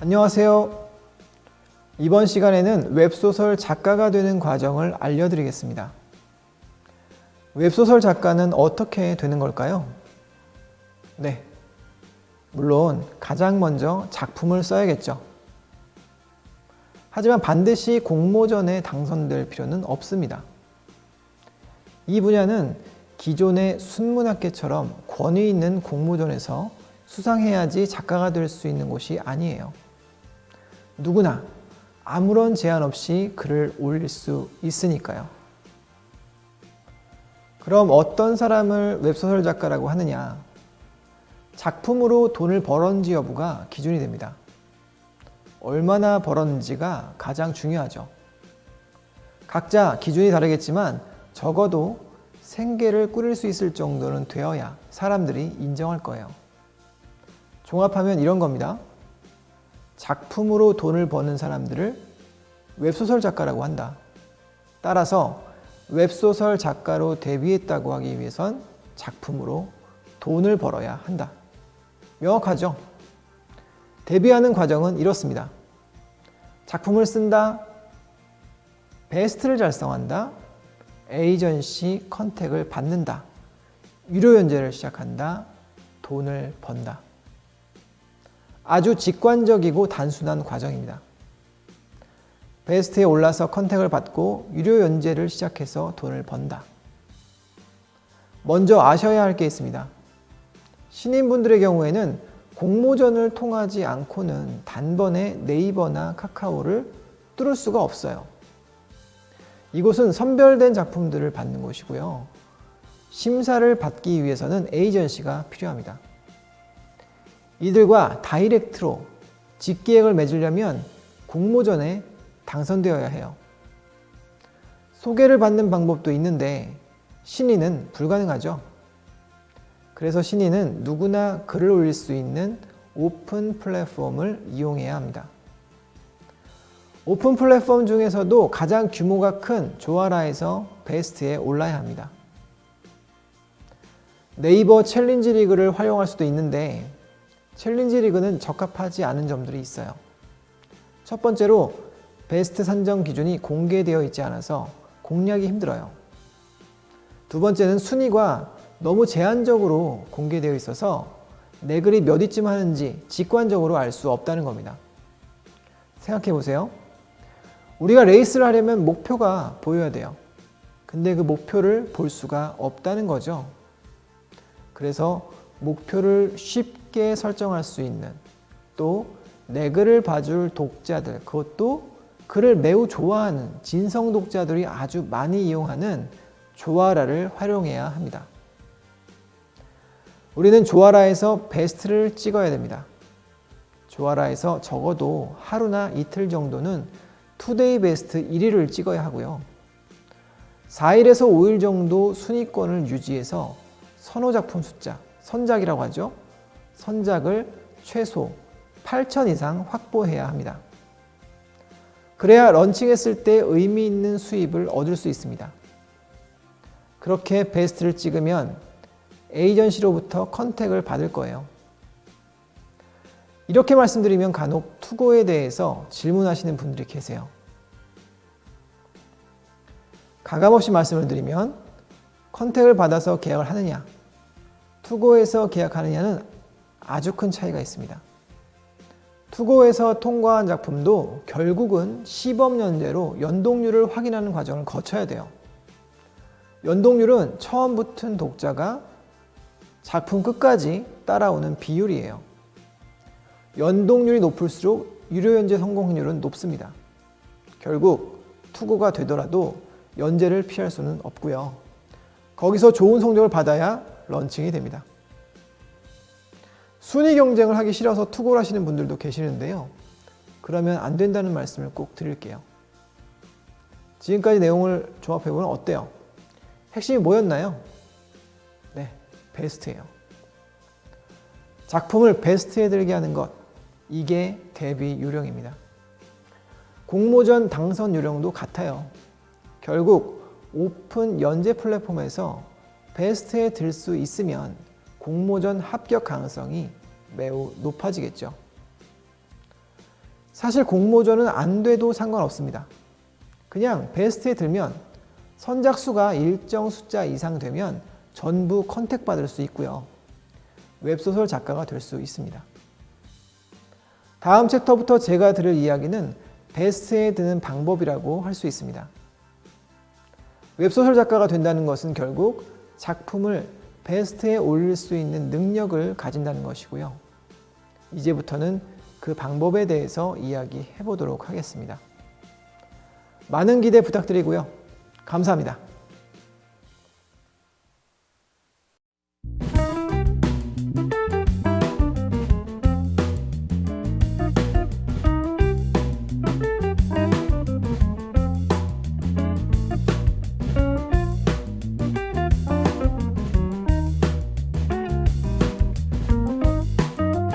안녕하세요. 이번 시간에는 웹소설 작가가 되는 과정을 알려드리겠습니다. 웹소설 작가는 어떻게 되는 걸까요? 네, 물론 가장 먼저 작품을 써야겠죠. 하지만 반드시 공모전에 당선될 필요는 없습니다. 이 분야는 기존의 순문학계처럼 권위 있는 공모전에서 수상해야지 작가가 될 수 있는 곳이 아니에요. 누구나 아무런 제한 없이 글을 올릴 수 있으니까요. 그럼 어떤 사람을 웹소설 작가라고 하느냐? 작품으로 돈을 벌었는지 여부가 기준이 됩니다. 얼마나 벌었는지가 가장 중요하죠. 각자 기준이 다르겠지만 적어도 생계를 꾸릴 수 있을 정도는 되어야 사람들이 인정할 거예요. 종합하면 이런 겁니다. 작품으로 돈을 버는 사람들을 웹소설 작가라고 한다. 따라서 웹소설 작가로 데뷔했다고 하기 위해선 작품으로 돈을 벌어야 한다. 명확하죠? 데뷔하는 과정은 이렇습니다. 작품을 쓴다, 베스트를 작성한다, 에이전시 컨택을 받는다, 유료 연재를 시작한다, 돈을 번다. 아주 직관적이고 단순한 과정입니다. 베스트에 올라서 컨택을 받고 유료 연재를 시작해서 돈을 번다. 먼저 아셔야 할 게 있습니다. 신인분들의 경우에는 공모전을 통하지 않고는 단번에 네이버나 카카오를 뚫을 수가 없어요. 이곳은 선별된 작품들을 받는 곳이고요. 심사를 받기 위해서는 에이전시가 필요합니다. 이들과 다이렉트로 직계약을 맺으려면 공모전에 당선되어야 해요. 소개를 받는 방법도 있는데 신인은 불가능하죠. 그래서 신인은 누구나 글을 올릴 수 있는 오픈 플랫폼을 이용해야 합니다. 오픈 플랫폼 중에서도 가장 규모가 큰 조아라에서 베스트에 올라야 합니다. 네이버 챌린지 리그를 활용할 수도 있는데 챌린지 리그는 적합하지 않은 점들이 있어요. 첫 번째로 베스트 산정 기준이 공개되어 있지 않아서 공략이 힘들어요. 두 번째는 순위가 너무 제한적으로 공개되어 있어서 내 글이 몇 위쯤 하는지 직관적으로 알 수 없다는 겁니다. 생각해 보세요. 우리가 레이스를 하려면 목표가 보여야 돼요. 근데 그 목표를 볼 수가 없다는 거죠. 그래서 목표를 쉽게 설정할 수 있는, 또 내 글을 봐줄 독자들, 그것도 글을 매우 좋아하는 진성 독자들이 아주 많이 이용하는 조아라를 활용해야 합니다. 우리는 조아라에서 베스트를 찍어야 됩니다. 조아라에서 적어도 하루나 이틀 정도는 투데이 베스트 1위를 찍어야 하고요. 4일에서 5일 정도 순위권을 유지해서 선호 작품 숫자, 선작이라고 하죠. 선작을 최소 8,000 이상 확보해야 합니다. 그래야 런칭했을 때 의미 있는 수입을 얻을 수 있습니다. 그렇게 베스트를 찍으면 에이전시로부터 컨택을 받을 거예요. 이렇게 말씀드리면 간혹 투고에 대해서 질문하시는 분들이 계세요. 가감없이 말씀을 드리면 컨택을 받아서 계약을 하느냐, 투고에서 계약하느냐는 아주 큰 차이가 있습니다. 투고에서 통과한 작품도 결국은 시범 연재로 연동률을 확인하는 과정을 거쳐야 돼요. 연동률은 처음 붙은 독자가 작품 끝까지 따라오는 비율이에요. 연동률이 높을수록 유료 연재 성공 확률은 높습니다. 결국 투고가 되더라도 연재를 피할 수는 없고요. 거기서 좋은 성적을 받아야 런칭이 됩니다. 순위 경쟁을 하기 싫어서 투고를 하시는 분들도 계시는데요. 그러면 안 된다는 말씀을 꼭 드릴게요. 지금까지 내용을 종합해보면 어때요? 핵심이 뭐였나요? 네, 베스트예요. 작품을 베스트에 들게 하는 것, 이게 데뷔 요령입니다. 공모전 당선 요령도 같아요. 결국 오픈 연재 플랫폼에서 베스트에 들 수 있으면 공모전 합격 가능성이 매우 높아지겠죠. 사실 공모전은 안 돼도 상관없습니다. 그냥 베스트에 들면 선작수가 일정 숫자 이상 되면 전부 컨택 받을 수 있고요. 웹소설 작가가 될 수 있습니다. 다음 챕터부터 제가 들을 이야기는 베스트에 드는 방법이라고 할 수 있습니다. 웹소설 작가가 된다는 것은 결국 작품을 베스트에 올릴 수 있는 능력을 가진다는 것이고요. 이제부터는 그 방법에 대해서 이야기해 보도록 하겠습니다. 많은 기대 부탁드리고요. 감사합니다.